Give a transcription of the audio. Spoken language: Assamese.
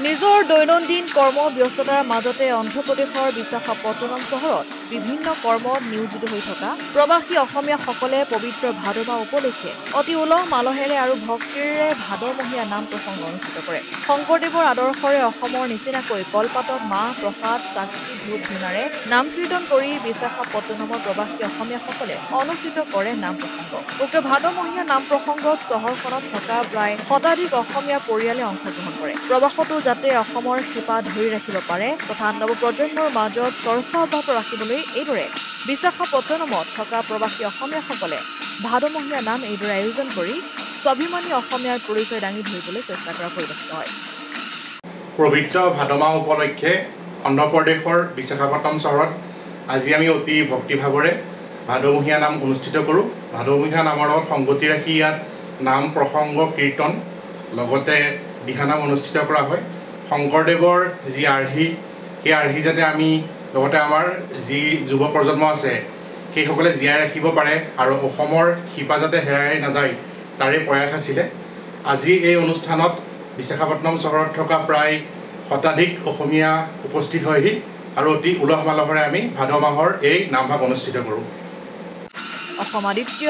নিজৰ দৈনন্দিন কৰ্মব্যস্ততাৰ মাজতে অন্ধ্ৰপ্ৰদেশৰ বিশাখাপট্টনম চহৰত বিভিন্ন কৰ্মত নিয়োজিত হৈ থকা প্ৰৱাসী অসমীয়াসকলে পবিত্ৰ ভাদ মাহ উপলক্ষে অতি উলহ মালহেৰে আৰু ভক্তিৰে ভাদমহীয়া নাম প্ৰসংগ অনুষ্ঠিত কৰে। শংকৰদেৱৰ আদৰ্শৰে অসমৰ নিচিনাকৈ কলপাতত মাহ প্ৰসাদ চাকি ধূপ ধূনাৰে নাম কীৰ্তন কৰি বিশাখাপট্টনমৰ প্ৰৱাসী অসমীয়াসকলে অনুষ্ঠিত কৰে নাম প্ৰসংগ। উক্ত ভাদমহীয়া নাম প্ৰসংগত চহৰখনত থকা প্ৰায় শতাধিক অসমীয়া পৰিয়ালে অংশগ্ৰহণ কৰে। প্ৰৱাসতো যাতে অসমৰ শিপা ধৰি ৰাখিব পাৰে তথা নৱপ্ৰজন্মৰ মাজত চৰ্চা অব্যাহত ৰাখিবলৈ এইদৰে বিশাখাপট্টনমত থকা প্ৰৱাসী অসমীয়াসকলে ভাদমহীয়া নাম এইদৰে আয়োজন কৰি স্বাভিমানী অসমীয়াৰ পৰিচয় দাঙি ধৰিবলৈ চেষ্টা কৰা পৰিলক্ষিত হয়। পবিত্ৰ ভাদ মাহ উপলক্ষে অন্ধ্ৰপ্ৰদেশৰ বিশাখাপট্টনম চহৰত আজি আমি অতি ভক্তিভাৱেৰে ভাদমহীয়া নাম অনুষ্ঠিত কৰোঁ। ভাদমহীয়া নামৰ লগত সংগতি ৰাখি ইয়াত নাম প্ৰসংগ কীৰ্তন লগতে দিহানাম অনুষ্ঠিত কৰা হয়। শংকৰদেৱৰ যি আৰ্হি সেই আৰ্হি যাতে আমি লগতে আমাৰ যি যুৱ প্ৰজন্ম আছে সেইসকলে জীয়াই ৰাখিব পাৰে আৰু অসমৰ শিপা যাতে হেৰাই নাযায় তাৰে প্ৰয়াস আছিলে। আজি এই অনুষ্ঠানত বিশাখাপট্টনম চহৰত থকা প্ৰায় শতাধিক অসমীয়া উপস্থিত হয়হি আৰু অতি উলহ মালহেৰে আমি ভাদ মাহৰ এই নামভাগ অনুষ্ঠিত কৰোঁ। অসম আদিত্য